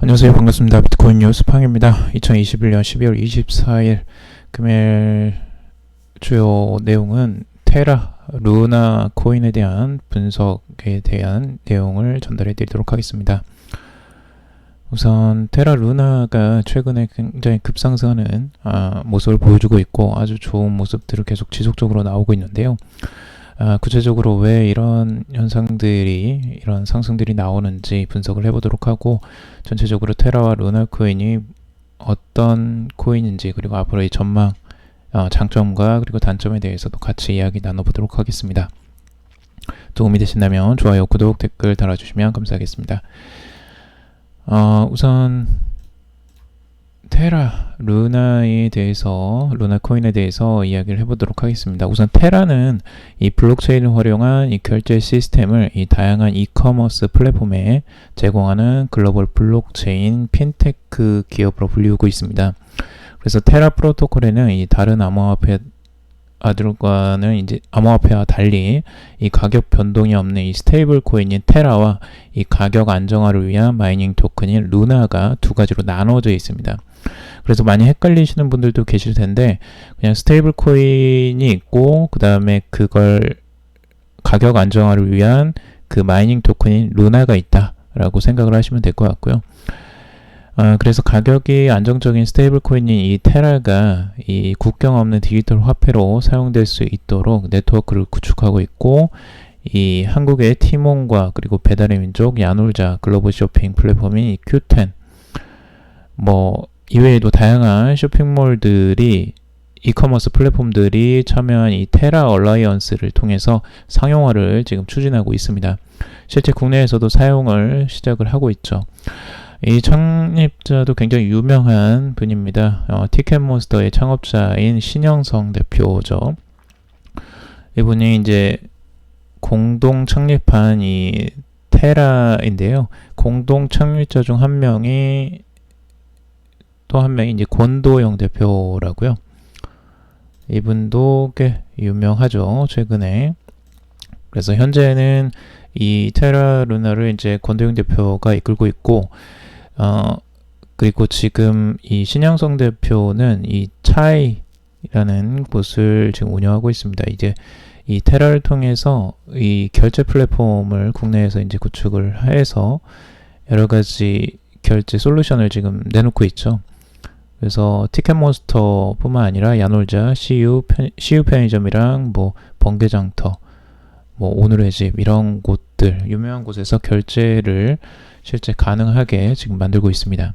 안녕하세요. 반갑습니다. 비트코인 뉴스 팡입니다. 2021년 12월 24일 금요일 주요 내용은 테라, 루나 코인에 대한 분석에 대한 내용을 전달해 드리도록 하겠습니다. 우선 테라 루나가 최근에 굉장히 급상승하는 모습을 보여주고 있고 아주 좋은 모습들을 계속 지속적으로 나오고 있는데요. 구체적으로 왜 이런 현상들이, 이런 상승들이 나오는지 분석을 해보도록 하고, 전체적으로 테라와 루나 코인이 어떤 코인인지, 그리고 앞으로의 전망, 장점과 그리고 단점에 대해서도 같이 이야기 나눠보도록 하겠습니다. 도움이 되신다면 좋아요, 구독, 댓글 달아주시면 감사하겠습니다. 우선 테라, 루나에 대해서, 루나 코인에 대해서 이야기를 해보도록 하겠습니다. 우선 테라는 이 블록체인을 활용한 이 결제 시스템을 이 다양한 이커머스 플랫폼에 제공하는 글로벌 블록체인 핀테크 기업으로 불리우고 있습니다. 그래서 테라 프로토콜에는 이 다른 암호화폐와 달리 이 가격 변동이 없는 이 스테이블 코인인 테라와 이 가격 안정화를 위한 마이닝 토큰인 루나가 두 가지로 나눠져 있습니다. 그래서 많이 헷갈리시는 분들도 계실 텐데, 그냥 스테이블 코인이 있고 그 다음에 그걸 가격 안정화를 위한 그 마이닝 토큰인 루나가 있다라고 생각을 하시면 될 것 같고요. 그래서 가격이 안정적인 스테이블 코인인 이 테라가 이 국경 없는 디지털 화폐로 사용될 수 있도록 네트워크를 구축하고 있고, 이 한국의 티몬과 그리고 배달의 민족, 야놀자, 글로벌 쇼핑 플랫폼인 이 Q10, 이외에도 다양한 쇼핑몰들이, 이커머스 플랫폼들이 참여한 이 테라 얼라이언스를 통해서 상용화를 지금 추진하고 있습니다. 실제 국내에서도 사용을 시작을 하고 있죠. 이 창립자도 굉장히 유명한 분입니다. 티켓몬스터의 창업자인 신영성 대표죠. 이분이 이제 공동 창립한 이 테라인데요. 공동 창립자 중 한 명이 이제 권도영 대표라고요. 이분도 꽤 유명하죠, 최근에. 그래서 현재는 이 테라 루나를 이제 권도영 대표가 이끌고 있고, 그리고 지금 이 신영성 대표는 이 차이라는 곳을 지금 운영하고 있습니다. 이제 이 테라를 통해서 이 결제 플랫폼을 국내에서 이제 구축을 해서 여러 가지 결제 솔루션을 지금 내놓고 있죠. 그래서 티켓몬스터뿐만 아니라 야놀자, CU 편의점이랑 번개장터, 오늘의 집, 이런 곳들, 유명한 곳에서 결제를 실제 가능하게 지금 만들고 있습니다.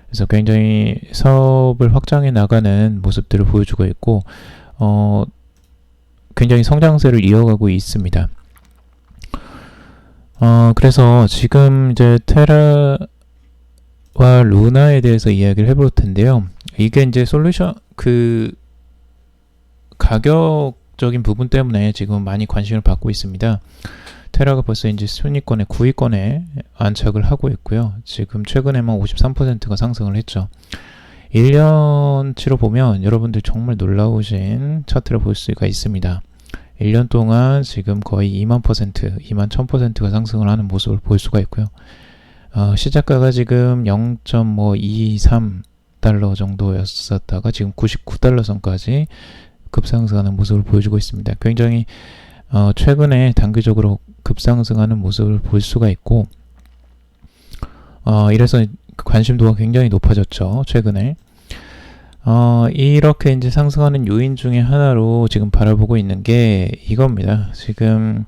그래서 굉장히 사업을 확장해 나가는 모습들을 보여주고 있고, 굉장히 성장세를 이어가고 있습니다. 그래서 지금 이제 테라와 루나에 대해서 이야기를 해볼 텐데요. 이게 이제 가격적인 부분 때문에 지금 많이 관심을 받고 있습니다. 테라가 벌써 이제 순위권에 9위권에 안착을 하고 있고요. 지금 최근에만 53%가 상승을 했죠. 1년치로 보면 여러분들 정말 놀라우신 차트를 볼 수가 있습니다. 1년 동안 지금 거의 2만1000%가 상승을 하는 모습을 볼 수가 있고요. 시작가가 지금 0.223달러 정도였었다가 지금 99달러 선까지 급상승하는 모습을 보여주고 있습니다. 굉장히 최근에 단기적으로 급상승하는 모습을 볼 수가 있고, 이래서 관심도가 굉장히 높아졌죠, 최근에. 이렇게 이제 상승하는 요인 중에 하나로 지금 바라보고 있는 게 이겁니다. 지금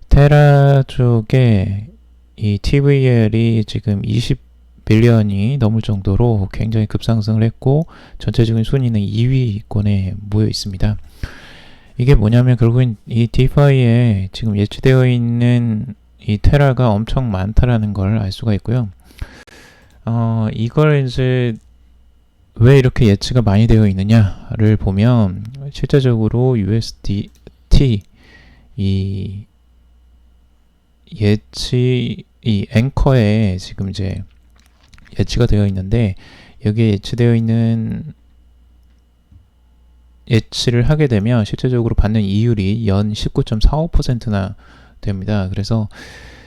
테라 쪽에 이 TVL이 지금 20빌리언이 넘을 정도로 굉장히 급상승을 했고, 전체적인 순위는 2위권에 모여 있습니다. 이게 뭐냐면 결국엔 이 디파이에 지금 예치되어 있는 이 테라가 엄청 많다라는 걸 알 수가 있고요. 이걸 이제 왜 이렇게 예치가 많이 되어 있느냐를 보면, 실제적으로 USDT 이 앵커에 지금 이제 예치가 되어 있는데, 여기에 예치되어 있는 예치를 하게 되면 실제적으로 받는 이율이 연 19.45%나 됩니다. 그래서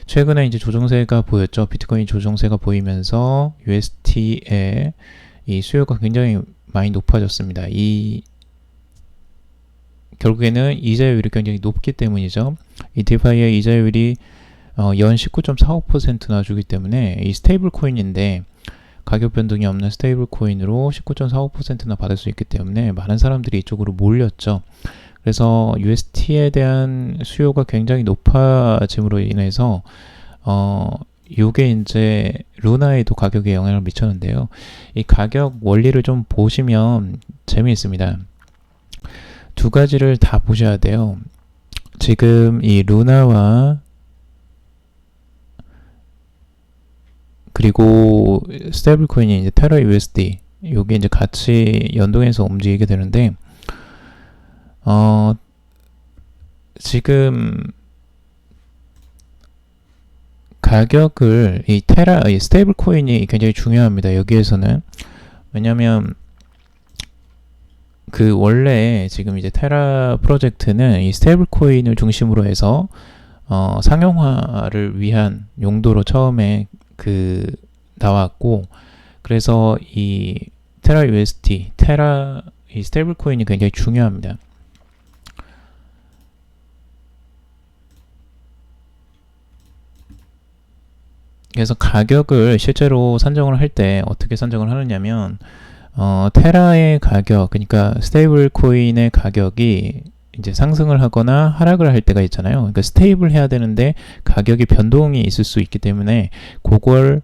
최근에 이제 조정세가 보였죠. 비트코인 조정세가 보이면서 UST의 이 수요가 굉장히 많이 높아졌습니다. 결국에는 이자율이 굉장히 높기 때문이죠. 이 디파이의 이자율이 연 19.45%나 주기 때문에 이 스테이블 코인인데 가격 변동이 없는 스테이블 코인으로 19.45%나 받을 수 있기 때문에 많은 사람들이 이쪽으로 몰렸죠. 그래서 UST에 대한 수요가 굉장히 높아짐으로 인해서 요게 이제 루나에도 가격에 영향을 미쳤는데요. 이 가격 원리를 좀 보시면 재미있습니다. 두 가지를 다 보셔야 돼요. 지금 이 루나와 그리고 스테이블 코인이 이제 테라 USD 요게 이제 같이 연동해서 움직이게 되는데 지금 가격을 이 스테이블 코인이 굉장히 중요합니다. 여기에서는 왜냐면 그 원래 지금 이제 테라 프로젝트는 이 스테이블 코인을 중심으로 해서 상용화를 위한 용도로 처음에 나왔고, 그래서 이 테라 UST, 이 스테이블 코인이 굉장히 중요합니다. 그래서 가격을 실제로 산정을 할 때 어떻게 산정을 하느냐면 테라의 가격, 그러니까 스테이블 코인의 가격이 이제 상승을 하거나 하락을 할 때가 있잖아요. 그러니까 스테이블 해야 되는데 가격이 변동이 있을 수 있기 때문에 그걸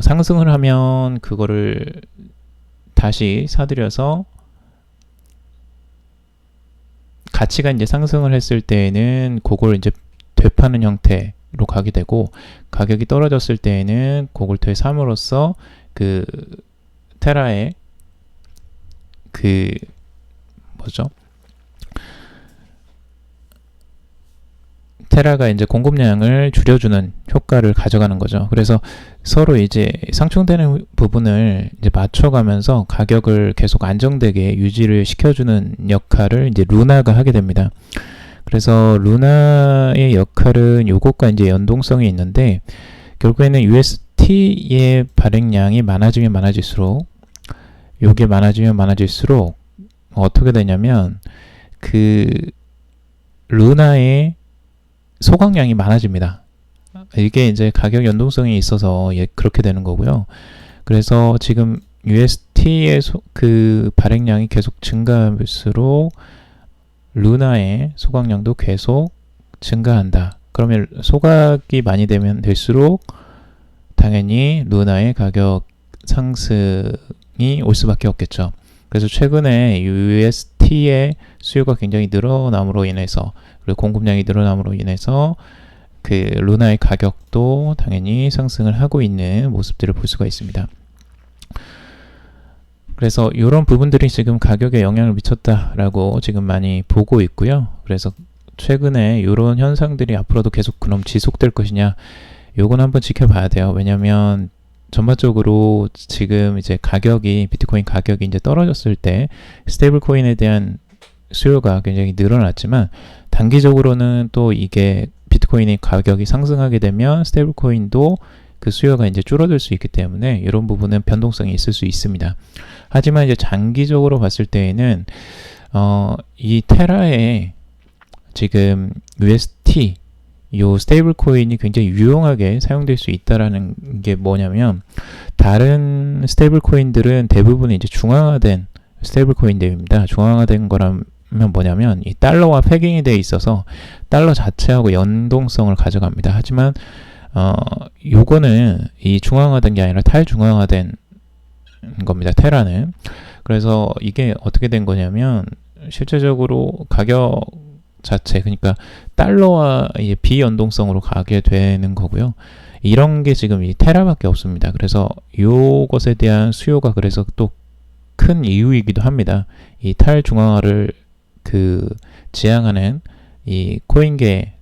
상승을 하면 그거를 다시 사들여서 가치가 이제 상승을 했을 때에는 그걸 이제 되파는 형태로 가게 되고, 가격이 떨어졌을 때에는 그걸 되삼으로써 그 테라의 테라가 이제 공급량을 줄여주는 효과를 가져가는 거죠. 그래서 서로 이제 상충되는 부분을 이제 맞춰가면서 가격을 계속 안정되게 유지를 시켜주는 역할을 이제 루나가 하게 됩니다. 그래서 루나의 역할은 요것과 이제 연동성이 있는데, 결국에는 UST의 발행량이 많아지면 많아질수록 어떻게 되냐면 루나의 소각량이 많아집니다. 이게 이제 가격 연동성이 있어서 그렇게 되는 거고요. 그래서 지금 UST의 발행량이 계속 증가할수록 루나의 소각량도 계속 증가한다. 그러면 소각이 많이 되면 될수록 당연히 루나의 가격 상승이 올 수밖에 없겠죠. 그래서 최근에 UST의 수요가 굉장히 늘어남으로 인해서, 그리고 공급량이 늘어남으로 인해서 루나의 가격도 당연히 상승을 하고 있는 모습들을 볼 수가 있습니다. 그래서 이런 부분들이 지금 가격에 영향을 미쳤다라고 지금 많이 보고 있고요. 그래서 최근에 이런 현상들이 앞으로도 계속 그럼 지속될 것이냐, 요건 한번 지켜봐야 돼요. 왜냐면 전반적으로 지금 이제 비트코인 가격이 이제 떨어졌을 때 스테이블 코인에 대한 수요가 굉장히 늘어났지만, 단기적으로는 또 이게 비트코인의 가격이 상승하게 되면 스테이블 코인도 그 수요가 이제 줄어들 수 있기 때문에 이런 부분은 변동성이 있을 수 있습니다. 하지만 이제 장기적으로 봤을 때에는 이 테라의 지금 UST 요 스테이블 코인이 굉장히 유용하게 사용될 수 있다라는 게 뭐냐면, 다른 스테이블 코인들은 대부분 이제 중앙화된 스테이블 코인들입니다. 중앙화된 거라면 뭐냐면 이 달러와 패깅이 되어 있어서 달러 자체하고 연동성을 가져갑니다. 하지만 요거는 이 중앙화된 게 아니라 탈중앙화된 겁니다. 테라는. 그래서 이게 어떻게 된 거냐면 실제적으로 가격 자체, 그러니까 달러와 비연동성으로 가게 되는 거고요. 이런 게 지금 이 테라밖에 없습니다. 그래서 요것에 대한 수요가 그래서 또 큰 이유이기도 합니다. 이 탈중앙화를 지향하는 이 코인계의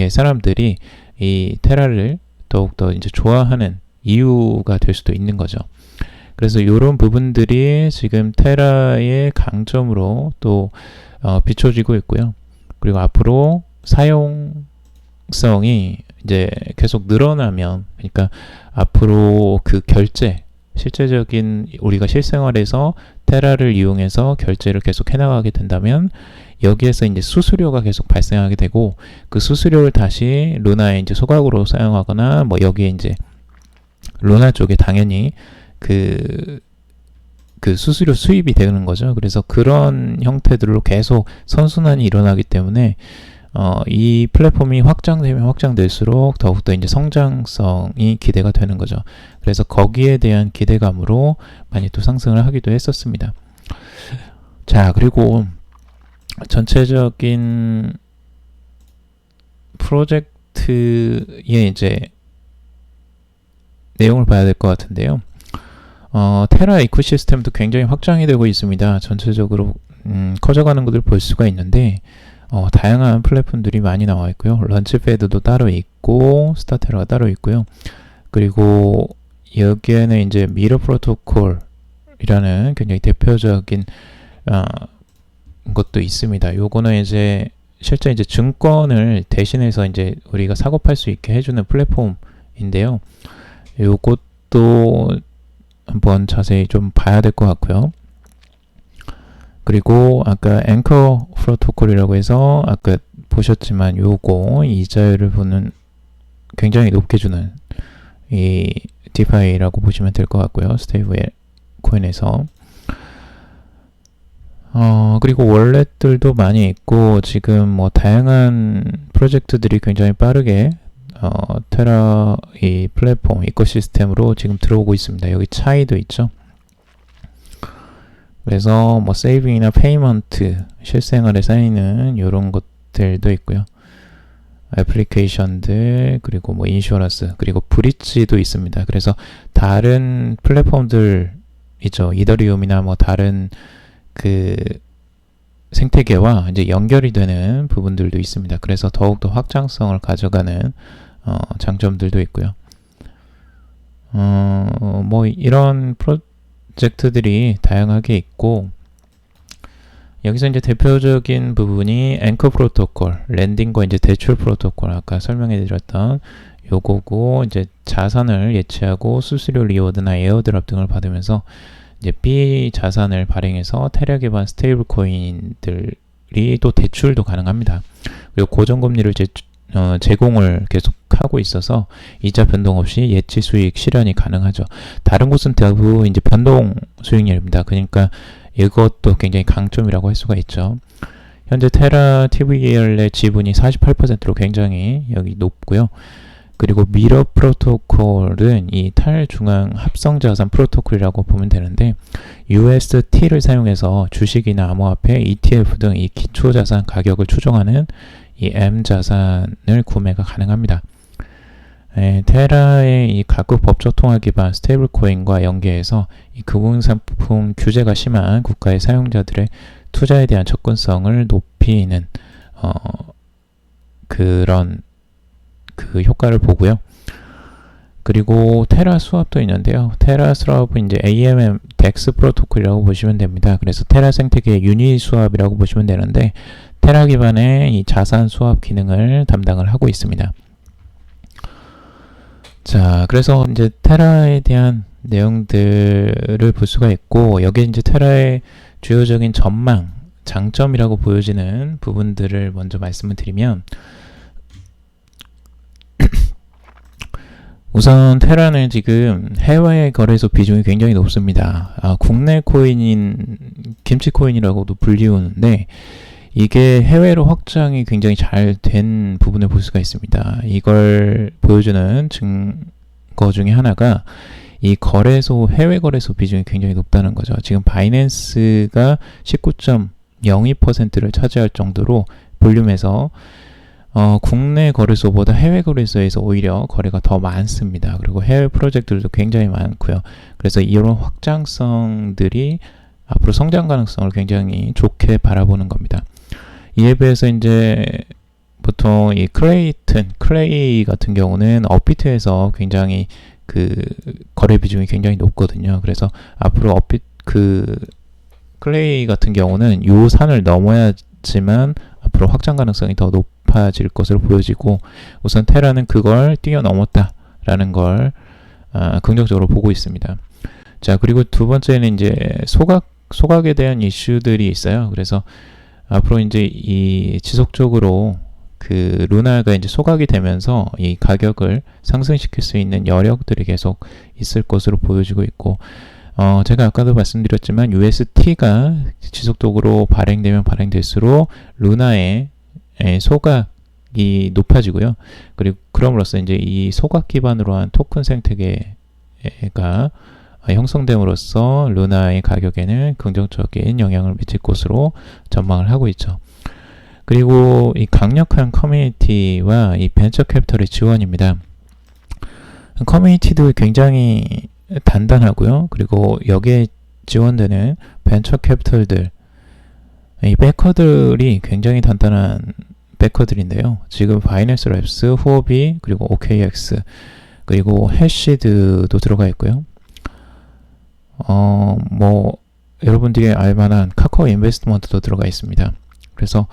사람들이 이 테라를 더욱더 이제 좋아하는 이유가 될 수도 있는 거죠. 그래서 이런 부분들이 지금 테라의 강점으로 또 비춰지고 있고요. 그리고 앞으로 사용성이 이제 계속 늘어나면, 그러니까 앞으로 그 결제, 실제적인 우리가 실생활에서 테라를 이용해서 결제를 계속 해나가게 된다면 여기에서 이제 수수료가 계속 발생하게 되고, 그 수수료를 다시 루나에 이제 소각으로 사용하거나 뭐 여기에 이제 루나 쪽에 당연히 그 수수료 수입이 되는 거죠. 그래서 그런 형태들로 계속 선순환이 일어나기 때문에 이 플랫폼이 확장되면 확장될수록 더욱더 이제 성장성이 기대가 되는 거죠. 그래서 거기에 대한 기대감으로 많이 또 상승을 하기도 했었습니다. 자, 그리고 전체적인 프로젝트의 이제 내용을 봐야 될 것 같은데요. 테라 이코시스템도 굉장히 확장이 되고 있습니다. 전체적으로 커져가는 것을 볼 수가 있는데 다양한 플랫폼들이 많이 나와 있고요. 런치패드도 따로 있고 스타테라가 따로 있고요. 그리고 여기에는 이제 미러 프로토콜이라는 굉장히 대표적인 것도 있습니다. 요거는 이제 실제 이제 증권을 대신해서 이제 우리가 사고 팔 수 있게 해주는 플랫폼인데요. 요것도 한번 자세히 좀 봐야 될 것 같고요. 그리고 아까 앵커 프로토콜이라고 해서 아까 보셨지만 요거 이자율을 보는 굉장히 높게 주는 이 디파이라고 보시면 될 것 같고요. 스테이블 코인에서 그리고 월렛들도 많이 있고 지금 뭐 다양한 프로젝트들이 굉장히 빠르게 테라 이 플랫폼 이코시스템으로 지금 들어오고 있습니다. 여기 차이도 있죠. 그래서 뭐 세이빙이나 페이먼트 실생활에 쌓이는 이런 것들도 있고요. 애플리케이션들, 그리고 뭐 인슈어런스, 그리고 브릿지도 있습니다. 그래서 다른 플랫폼들 있죠. 이더리움이나 뭐 다른 그 생태계와 이제 연결이 되는 부분들도 있습니다. 그래서 더욱더 확장성을 가져가는 장점들도 있고요. 뭐 이런 프로젝트들이 다양하게 있고, 여기서 이제 대표적인 부분이 앵커 프로토콜, 랜딩과 이제 대출 프로토콜, 아까 설명해 드렸던 요거고, 이제 자산을 예치하고 수수료 리워드나 에어드랍 등을 받으면서 이제 B 자산을 발행해서 테라 기반 스테이블 코인들이 또 대출도 가능합니다. 그리고 고정금리를 제공을 계속 하고 있어서 이자 변동 없이 예치 수익 실현이 가능하죠. 다른 곳은 대부분 이제 변동 수익률입니다. 그러니까 이것도 굉장히 강점이라고 할 수가 있죠. 현재 테라 TVL의 지분이 48%로 굉장히 여기 높고요. 그리고 미러 프로토콜은 이 탈중앙 합성자산 프로토콜이라고 보면 되는데, UST를 사용해서 주식이나 암호화폐, ETF 등 이 기초자산 가격을 추정하는 이 M자산을 구매가 가능합니다. 테라의 이 각국 법적 통화 기반 스테이블 코인과 연계해서 이 금융상품 규제가 심한 국가의 사용자들의 투자에 대한 접근성을 높이는 그런 그 효과를 보고요. 그리고 테라 수압도 있는데요. 테라 수압은 이제 AMM DEX 프로토콜이라고 보시면 됩니다. 그래서 테라 생태계의 유니 수압이라고 보시면 되는데, 테라 기반의 이 자산 수압 기능을 담당을 하고 있습니다. 자, 그래서 이제 테라에 대한 내용들을 볼 수가 있고, 여기에 이제 테라의 주요적인 전망, 장점이라고 보여지는 부분들을 먼저 말씀을 드리면, 우선 테라는 지금 해외 거래소 비중이 굉장히 높습니다. 국내 코인인 김치코인이라고도 불리우는데, 이게 해외로 확장이 굉장히 잘 된 부분을 볼 수가 있습니다. 이걸 보여주는 증거 중에 하나가 이 거래소, 해외 거래소 비중이 굉장히 높다는 거죠. 지금 바이낸스가 19.02%를 차지할 정도로 볼륨에서 국내 거래소보다 해외 거래소에서 오히려 거래가 더 많습니다. 그리고 해외 프로젝트들도 굉장히 많고요. 그래서 이런 확장성들이 앞으로 성장 가능성을 굉장히 좋게 바라보는 겁니다. 이에 비해서 이제 보통 이 클레이 같은 경우는 업비트에서 굉장히 그 거래 비중이 굉장히 높거든요. 그래서 앞으로 클레이 같은 경우는 요 산을 넘어야지만 앞으로 확장 가능성이 더 높아 높아질 것으로 보여지고 우선 테라는 그걸 뛰어넘었다라는 걸 긍정적으로 보고 있습니다. 자, 그리고 두 번째는 이제 소각에 대한 이슈들이 있어요. 그래서 앞으로 이제 이 지속적으로 그 루나가 이제 소각이 되면서 이 가격을 상승시킬 수 있는 여력들이 계속 있을 것으로 보여지고 있고, 제가 아까도 말씀드렸지만 UST가 지속적으로 발행되면 발행될수록 루나의 소각이 높아지고요. 그리고 그럼으로써 이제 이 소각 기반으로 한 토큰 생태계가 형성됨으로써 루나의 가격에는 긍정적인 영향을 미칠 것으로 전망을 하고 있죠. 그리고 이 강력한 커뮤니티와 이 벤처 캐피털의 지원입니다. 커뮤니티도 굉장히 단단하고요. 그리고 여기에 지원되는 벤처 캐피털들, 이 베커들이 굉장히 단단한 베커들인데요. 지금 바이낸스 랩스, 후오비, 그리고 OKX, 그리고 해시드도 들어가 있고요. 여러분들이 알만한 카카오 인베스트먼트도 들어가 있습니다. 그래서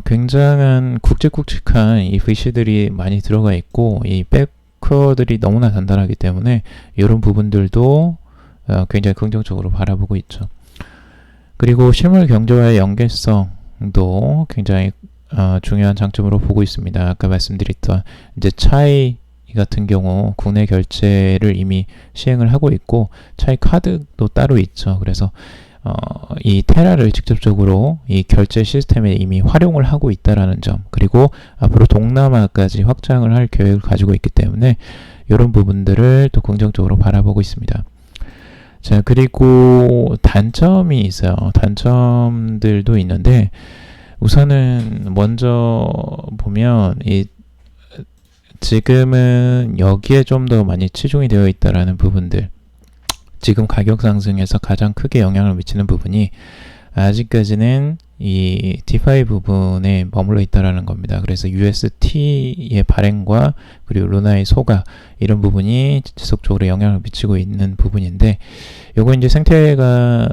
굉장한 굵직굵직한 이 VC들이 많이 들어가 있고, 이 베커들이 너무나 단단하기 때문에 이런 부분들도 굉장히 긍정적으로 바라보고 있죠. 그리고 실물 경제와의 연계성도 굉장히 중요한 장점으로 보고 있습니다. 아까 말씀드렸던 이제 차이 같은 경우 국내 결제를 이미 시행을 하고 있고 차이 카드도 따로 있죠. 그래서 이 테라를 직접적으로 이 결제 시스템에 이미 활용을 하고 있다라는 점, 그리고 앞으로 동남아까지 확장을 할 계획을 가지고 있기 때문에 이런 부분들을 또 긍정적으로 바라보고 있습니다. 자, 그리고 단점이 있어요. 단점들도 있는데 우선은 먼저 보면 지금은 여기에 좀 더 많이 치중이 되어 있다라는 부분들, 지금 가격 상승에서 가장 크게 영향을 미치는 부분이 아직까지는 이 DeFi 부분에 머물러 있다라는 겁니다. 그래서 UST의 발행과 그리고 루나의 소각, 이런 부분이 지속적으로 영향을 미치고 있는 부분인데, 요거 이제 생태가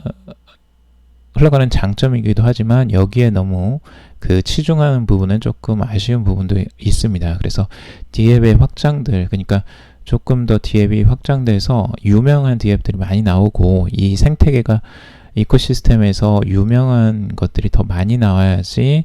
흘러가는 장점이기도 하지만 여기에 너무 그 치중하는 부분은 조금 아쉬운 부분도 있습니다. 그래서 디앱의 확장들, 그러니까 조금 더 디앱이 확장돼서 유명한 디앱들이 많이 나오고 이 생태계가 이코시스템에서 유명한 것들이 더 많이 나와야지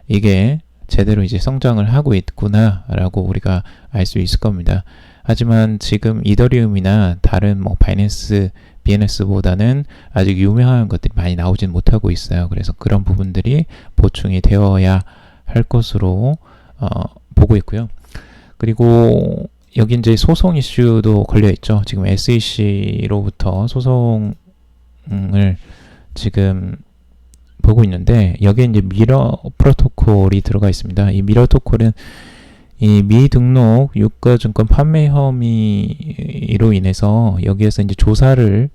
이게 제대로 이제 성장을 하고 있구나라고 우리가 알 수 있을 겁니다. 하지만 지금 이더리움이나 다른 바이낸스, BNS보다는 아직 유명한 것들이 많이 나오진 못하고 있어요. 그래서 그런 부분들이 보충이 되어야 할 것으로 보고 있고요. 그리고 여기 이제 소송 이슈도 걸려 있죠. 지금 SEC로부터 소송을 지금 보고 있는데 여기에 이제 미러 프로토콜이 들어가 있습니다. 이 미러 프로토콜은 이 미등록 유가증권 판매 혐의로 인해서 여기에서 이제 조사를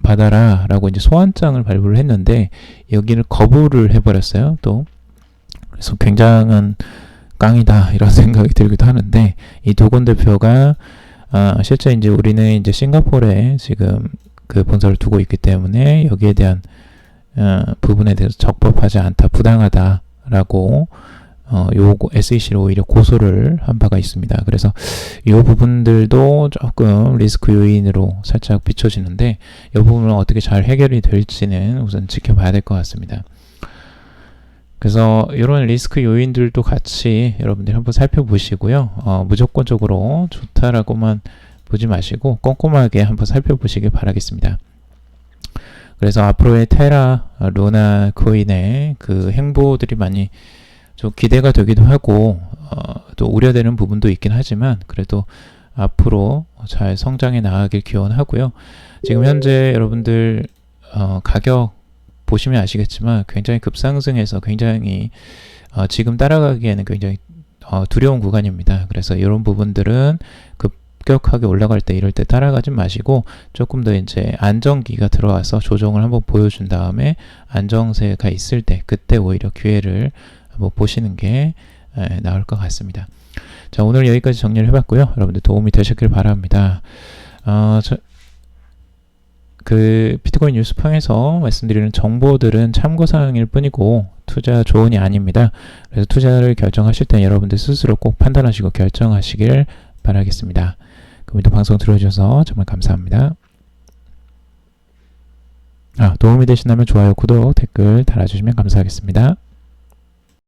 받아라 라고 이제 소환장을 발부를 했는데 여기를 거부를 해버렸어요. 또 그래서 굉장한 깡이다 이런 생각이 들기도 하는데, 이 도건 대표가 실제 이제 우리는 이제 싱가포르에 지금 그 본사를 두고 있기 때문에 여기에 대한 부분에 대해서 적법하지 않다, 부당하다라고 요거 SEC로 오히려 고소를 한 바가 있습니다. 그래서 이 부분들도 조금 리스크 요인으로 살짝 비춰지는데 이 부분은 어떻게 잘 해결이 될지는 우선 지켜봐야 될 것 같습니다. 그래서 이런 리스크 요인들도 같이 여러분들이 한번 살펴보시고요. 무조건적으로 좋다라고만 보지 마시고 꼼꼼하게 한번 살펴보시길 바라겠습니다. 그래서 앞으로의 테라, 루나 코인의 그 행보들이 많이 좀 기대가 되기도 하고 또 우려되는 부분도 있긴 하지만 그래도 앞으로 잘 성장해 나가길 기원하고요. 지금 현재 여러분들 가격 보시면 아시겠지만 굉장히 급상승해서 굉장히 지금 따라가기에는 굉장히 두려운 구간입니다. 그래서 이런 부분들은 급격하게 올라갈 때 이럴 때 따라가지 마시고 조금 더 이제 안정기가 들어와서 조정을 한번 보여준 다음에 안정세가 있을 때 그때 오히려 기회를 한번 보시는 게 나을 것 같습니다. 자, 오늘 여기까지 정리를 해봤고요. 여러분들 도움이 되셨길 바랍니다. 그 비트코인 뉴스팡에서 말씀드리는 정보들은 참고사항일 뿐이고 투자 조언이 아닙니다. 그래서 투자를 결정하실 때 여러분들 스스로 꼭 판단하시고 결정하시길 바라겠습니다. 오늘도 방송 들어주셔서 정말 감사합니다. 도움이 되신다면 좋아요, 구독, 댓글 달아주시면 감사하겠습니다.